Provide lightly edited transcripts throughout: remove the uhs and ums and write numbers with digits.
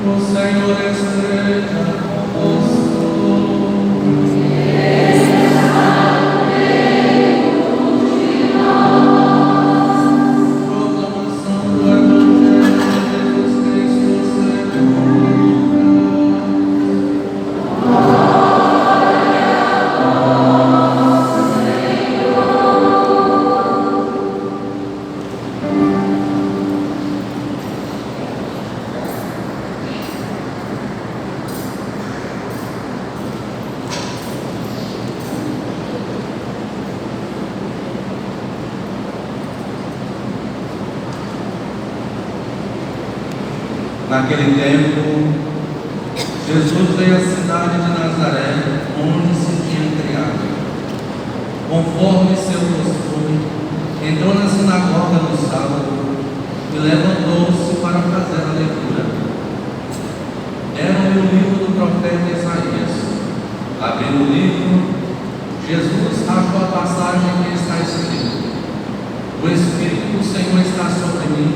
O Senhor esteja convosco. Proclamação do Evangelho de Jesus Cristo segundo Naquele tempo, Jesus veio à cidade de Nazaré, onde se tinha criado. Conforme seu costume, entrou na sinagoga no sábado e levantou-se para fazer a leitura. Era o livro do profeta Isaías. Abrindo o livro, Jesus achou a passagem que está escrito: O Espírito do Senhor está sobre mim,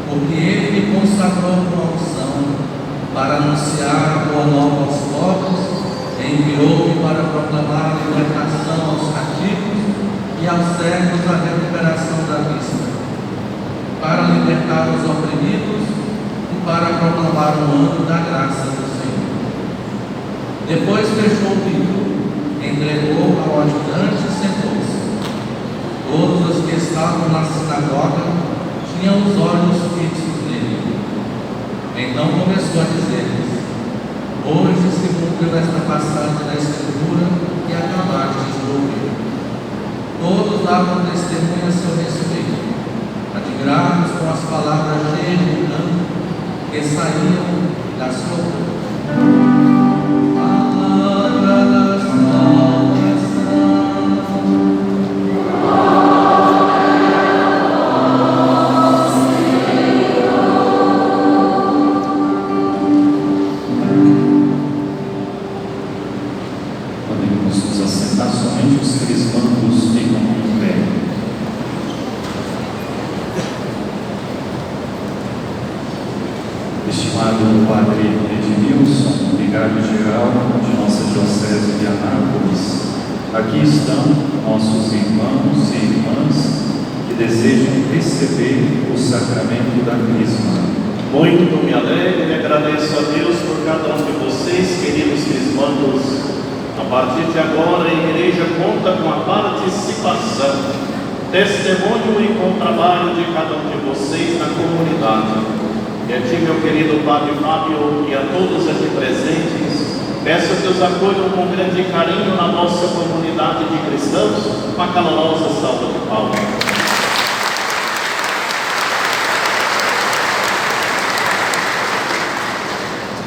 porque Ele me consagrou com a unção para anunciar a boa nova aos pobres, enviou-me para proclamar a libertação aos cativos e aos cegos a recuperação da vista, para libertar os oprimidos e para proclamar o ano da graça do Senhor. Depois fechou o livro, entregou ao ajudante e sentou-se. Todos os que estavam na sinagoga tinham os olhos fixos nele. Então começou a dizer-lhes: Hoje se cumpriu esta passagem da Escritura que acabastes de ouvir. Todos davam testemunho a seu respeito, admirados com as palavras cheias de encanto que saíam da sua boca. Palavra da salvação. Estimado Padre Edmilson, vigário-geral de nossa Diocese de Anápolis, aqui estão nossos irmãos e irmãs que desejam receber o sacramento da Crisma. Muito me alegro e agradeço a Deus por cada um de vocês, queridos crismandos. A partir de agora, a Igreja conta com a participação, testemunho e com o trabalho de cada um de vocês na comunidade. E a ti, meu querido Padre Fábio, e a todos aqui presentes, peço que os acolham com grande carinho na nossa comunidade de cristãos, uma calorosa salva de palmas.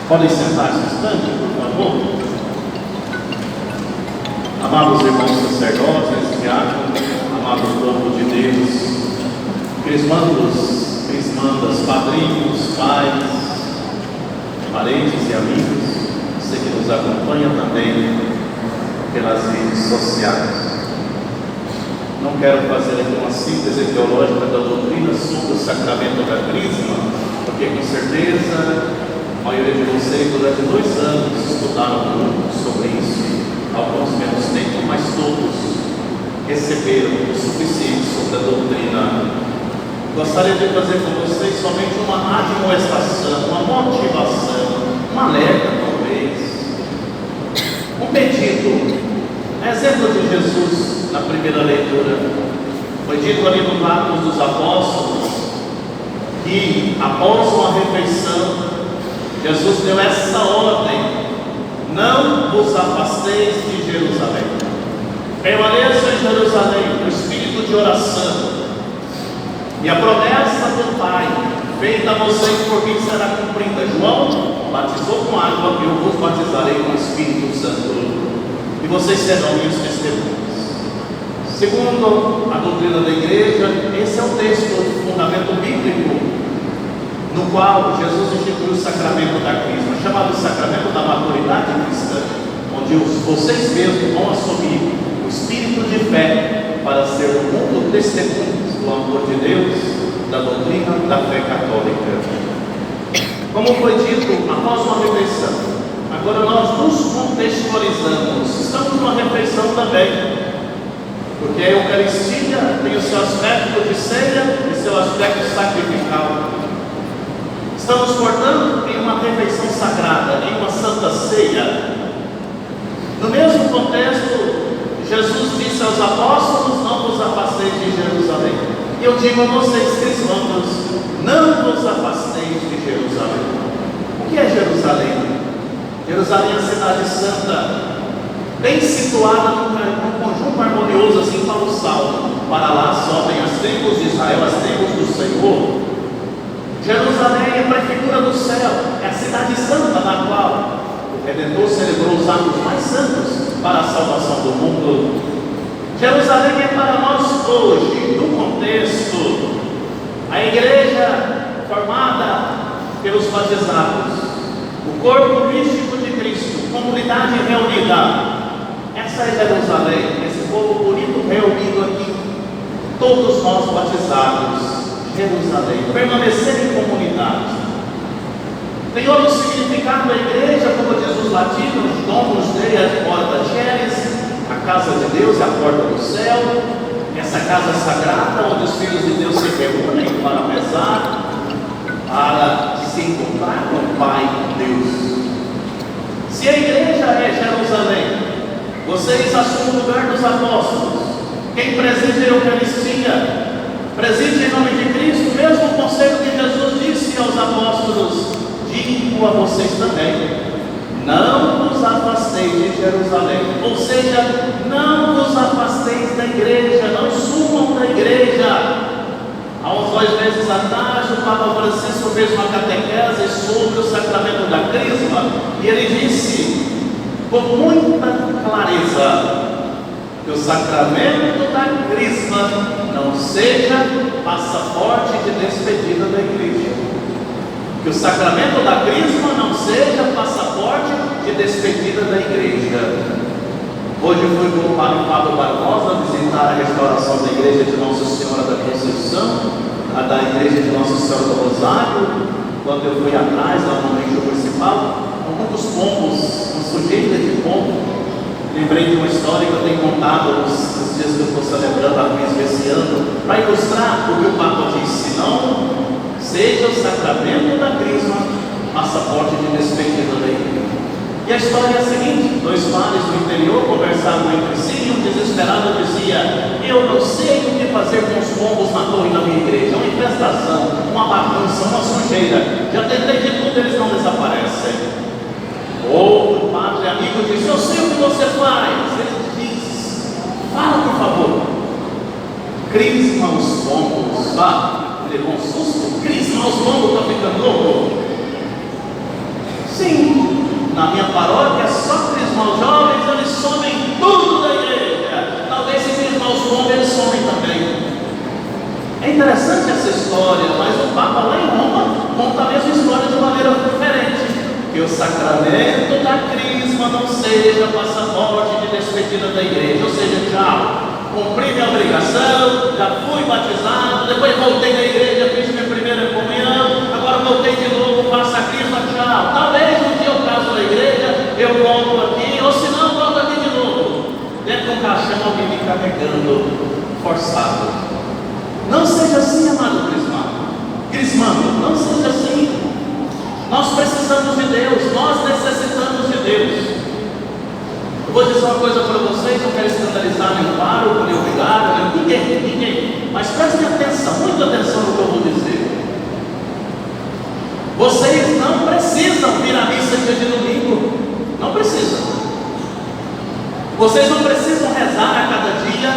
Podem sentar-se um instante, por favor. Amados irmãos sacerdotes, diáconos, amado povo de Deus, crismandos, crismandas, padrinhos, pais, parentes e amigos, você que nos acompanha também pelas redes sociais. Não quero fazer aqui uma síntese teológica da doutrina sobre o sacramento da Crisma, porque com certeza a maioria de vocês durante 2 anos estudaram muito sobre isso, alguns menos tempo, mas todos receberam o suficiente sobre a doutrina. Gostaria de fazer com vocês somente uma admoestação, uma motivação, um alerta talvez, um pedido. Exemplo de Jesus na primeira leitura, foi dito ali no Atos dos Apóstolos que após uma refeição, Jesus deu essa ordem: não vos afasteis de Jerusalém, permaneçam em Jerusalém, no espírito de oração. E a promessa do Pai, feita a vocês por mim, será cumprida. João batizou com água, eu vos batizarei com o Espírito Santo, e vocês serão minhas testemunhas. Segundo a doutrina da Igreja, esse é o texto, o fundamento bíblico, no qual Jesus instituiu o sacramento da Crisma, chamado sacramento da maturidade cristã, onde vocês mesmos vão assumir o espírito de fé para ser o mundo testemunhas do amor de Deus, da doutrina da fé católica. Como foi dito, após uma refeição, agora nós nos contextualizamos. Estamos numa refeição também, porque a Eucaristia tem o seu aspecto de ceia e seu aspecto sacrificial. Estamos, portanto, em uma refeição sagrada, em uma santa ceia. No mesmo contexto, Jesus disse aos apóstolos: não vos afasteis de Jerusalém. E eu digo a vocês, cristãos, não vos afasteis de Jerusalém. O que é Jerusalém? Jerusalém é a cidade santa, bem situada num conjunto harmonioso, assim para o salmo. Para lá sobem as tribos de Israel, as tribos do Senhor. Jerusalém é a prefeitura do céu, é a cidade santa na qual o Redentor celebrou os atos mais santos para a salvação do mundo. Jerusalém é para nós hoje, no contexto, a igreja formada pelos batizados, o corpo místico de Cristo, comunidade reunida. Essa é Jerusalém, esse povo bonito reunido aqui, todos nós batizados. Jerusalém, permanecer em comunidade. Tem outro significado a igreja, como diz os latinos: domus dei ad porta Ceres, a casa de Deus é a porta do céu, essa casa sagrada onde os filhos de Deus se reúnem para rezar, para se encontrar com o Pai Deus. Se a igreja é Jerusalém, vocês assumem o lugar dos apóstolos. Quem preside a Eucaristia preside em nome de Cristo. Mesmo o conselho que Jesus disse aos apóstolos: digo a vocês também, não vos afasteis de Jerusalém. Ou seja, não vos afasteis da igreja, não sumam da igreja. Há uns 2 meses atrás, o Papa Francisco fez uma catequese sobre o sacramento da Crisma, e ele disse com muita clareza que o sacramento da Crisma não seja passaporte de despedida da igreja. Que o sacramento da Crisma não seja passaporte de despedida da igreja. Hoje eu fui com o Padre Fábio Barbosa visitar a restauração da igreja de Nossa Senhora da Conceição, a da igreja de Nossa Senhora do Rosário. Quando eu fui atrás, lá no eixo municipal, com muitos pombos, uma sujeita de pombo. Lembrei de uma história que eu tenho contado nos dias que eu estou celebrando a Crisma esse ano, para ilustrar o que o Papa disse: não seja o sacramento da Crisma passaporte de despedida da igreja. E a história é a seguinte: 2 padres do interior conversavam entre si, e um desesperado dizia: eu não sei o que fazer com os pombos na torre da minha igreja, uma infestação, uma bagunça, uma sujeira, já tentei de tudo, eles não desaparecem. Outro padre amigo disse: eu sei o que você faz. Ele diz: fala, por favor. Crisma os pombos. Ele levou um susto. Crisma os pombos, está ficando louco? Sim, na minha paróquia é só crisma os jovens, eles somem tudo da igreja. Talvez se crisma os pombos, eles somem também. É interessante essa história, mas o Papa lá em Roma conta a mesma história de maneira diferente. Que o sacramento da Crisma não seja passaporte de despedida da igreja. Ou seja, tchau, cumpri minha obrigação, já fui batizado, depois voltei da igreja, fiz minha primeira comunhão, agora voltei de novo, faço a Crisma, tchau. Talvez um dia eu caso na igreja, eu volto aqui, ou se não, volto aqui de novo. Dentro de um caixão alguém me carregando, forçado. Não seja assim, amado crismando, não seja assim. Nós precisamos de Deus, nós necessitamos de Deus. Eu vou dizer uma coisa para vocês, eu quero escandalizar nem pároco, nem obrigado, ninguém. Mas prestem atenção, muita atenção no que eu vou dizer. Vocês não precisam vir à missa dia de domingo, não precisam. Vocês não precisam rezar a cada dia.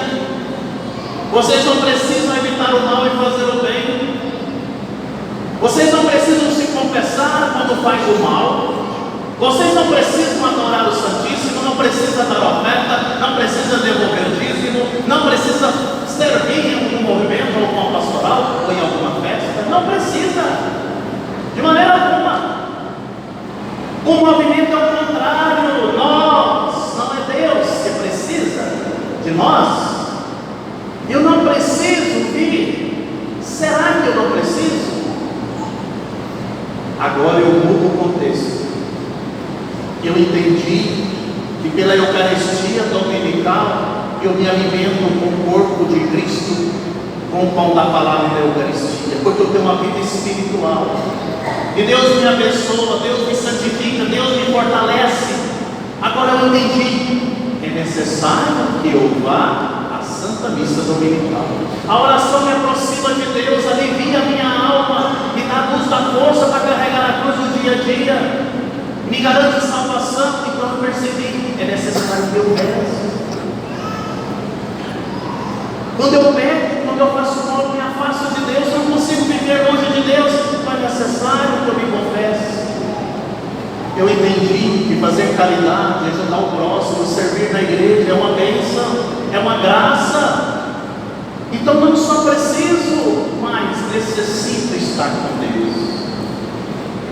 Vocês não precisam evitar o mal e fazer o bem. Vocês não precisam se confessar quando faz o mal. Vocês não precisam adorar o Santíssimo, não precisa dar oferta, não precisa devolver dízimo, não precisa servir em um movimento ou uma pastoral ou em alguma festa. Não precisa, de maneira alguma. O movimento é o contrário. Nós, não é Deus que precisa de nós. Eu não preciso vir. Será que eu não preciso? Agora eu mudo o contexto. Eu entendi que pela Eucaristia dominical eu me alimento com o corpo de Cristo, com o pão da palavra da Eucaristia, porque eu tenho uma vida espiritual. E Deus me abençoa, Deus me santifica, Deus me fortalece. Agora eu entendi que é necessário que eu vá à Santa Missa Dominical. A oração me aproxima de Deus, alivia a minha alma, me dá luz da força para carregar a cruz no dia a dia, me garante salvação. Então eu percebi, é necessário que eu reze. Quando eu peco, quando eu faço mal, me afasto de Deus, não consigo viver longe de Deus, então é necessário que eu me confesse. Eu entendi que fazer caridade, ajudar o próximo, servir na igreja é uma bênção, é uma graça. Então não só preciso, mas necessito estar com Deus.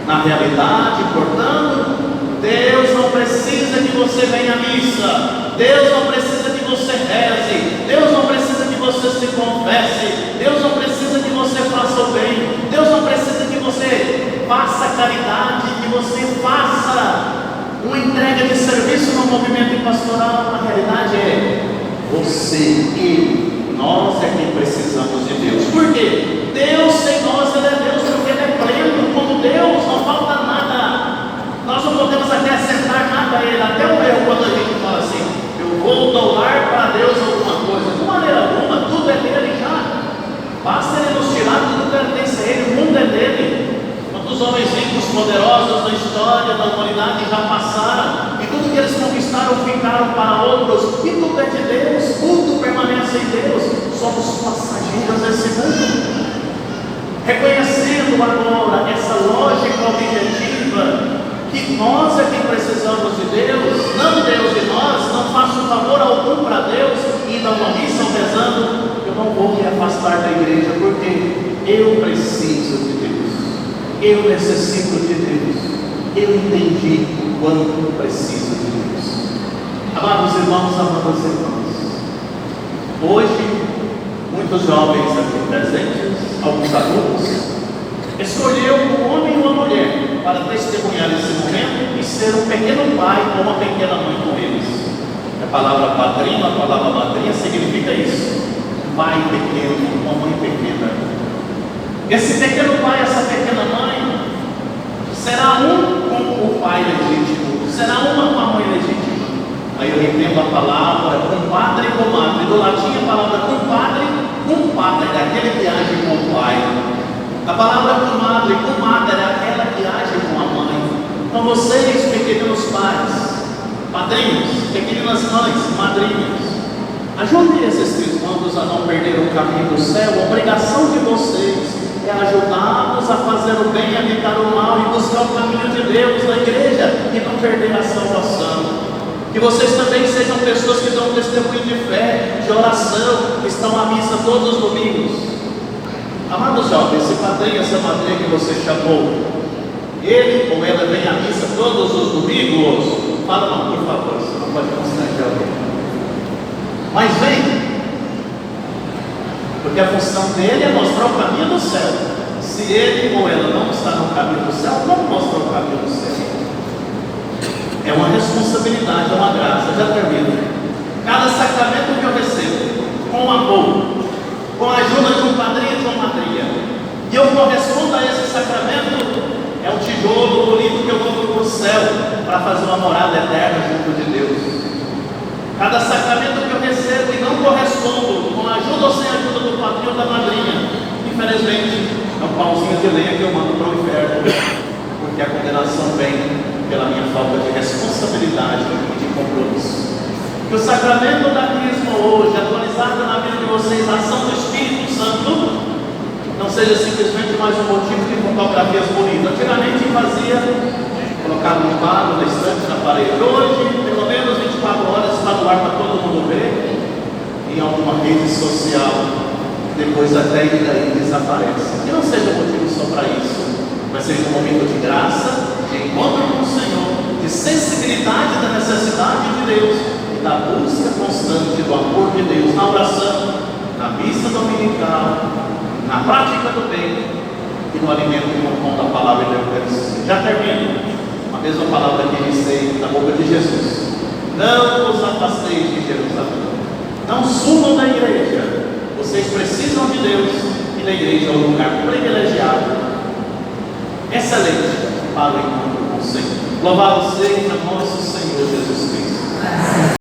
Na realidade, portanto, Deus não precisa que você venha à missa, Deus não precisa que você reze, Deus não precisa que você se confesse, Deus não precisa que você faça o bem, Deus não precisa que você faça caridade, que você faça uma entrega de serviço no movimento pastoral. A realidade é você, eu, nós é quem precisamos de Deus. Por quê? Deus sem nós, Ele é Deus, porque Ele é pleno. Como Deus, não falta nada. Nós não podemos até acrescentar nada a Ele. Até o eu, quando a gente fala assim, eu vou doar para Deus alguma coisa, de maneira alguma, tudo é dele já. Basta Ele nos tirar, tudo pertence a Ele, o mundo é dele. Quantos homens ricos, poderosos da história da humanidade já passaram, e tudo que eles conquistaram ficaram para outros, e tudo é de Deus, tudo permanece em Deus. Somos passageiros desse mundo. Reconhecendo agora essa lógica objetiva, que nós é quem precisamos de Deus, não Deus de nós, não faço favor algum para Deus, e da uma missa rezando, eu não vou me afastar da igreja, porque eu preciso de Deus, eu necessito de Deus, eu entendi o quanto preciso de Deus. Amados irmãos, amadas irmãs, hoje, muitos jovens aqui presentes, alguns adultos, escolheu um homem e uma mulher para testemunhar esse momento e ser um pequeno pai ou uma pequena mãe com eles. A palavra padrinho, a palavra madrinha significa isso: pai pequeno, uma mãe pequena. Esse pequeno pai, essa pequena mãe, será um com o pai legítimo, será uma com a mãe legítima. Aí eu entendo a palavra compadre e comadre. Do latim a palavra compadre é aquele que age com o pai. A palavra comadre é aquela que age com a mãe. Então vocês, pequenos pais, padrinhos, pequenas mães, madrinhas, ajudem esses irmãos a não perder o caminho do céu. A obrigação de vocês é ajudá-los a fazer o bem, a evitar o mal e buscar o caminho de Deus na igreja e não perder a salvação. Que vocês também sejam pessoas que dão testemunho de fé, de oração, que estão à missa todos os domingos. Amados jovens, esse padrinho, essa madrinha que você chamou, ele ou ela vem à missa todos os domingos? Fala não, por favor, você não pode constranger alguém. Mas vem, porque a função dele é mostrar o caminho do céu. Se ele ou ela não está no caminho do céu, não mostra o caminho do céu. É uma responsabilidade, é uma graça. Já termino. Cada sacramento que eu recebo, com amor, com a ajuda de um padrinho e de uma madrinha, e eu correspondo a esse sacramento, é um tijolo bonito que eu vou para o céu para fazer uma morada eterna junto de Deus. Cada sacramento que eu recebo e não correspondo, com a ajuda ou sem a ajuda do padrinho ou da madrinha, infelizmente é um pauzinho de lenha que eu mando para o inferno, porque a condenação vem pela minha falta de responsabilidade e de compromisso. Que o sacramento da Crisma hoje, atualizado na vida de vocês, a ação do Espírito Santo, não seja simplesmente mais um motivo de fotografias bonitas. Antigamente fazia, colocava um quadro na estante, na parede. Hoje, pelo menos 24 horas, está no ar para todo mundo ver, em alguma rede social, depois até e daí desaparece. Que não seja motivo só para isso, mas seja um momento de graça, de encontro com o Senhor, de sensibilidade da necessidade de Deus e da busca constante do amor de Deus na oração, na missa dominical, na prática do bem, e no alimento e no pão da palavra da Eucaristia. Já termino. A mesma palavra que iniciei na boca de Jesus. Não vos afasteis de Jerusalém. Não sumam da igreja. Vocês precisam de Deus e da igreja é um lugar privilegiado, excelente para o encontro com o Senhor. Louvado seja nosso Senhor Jesus Cristo.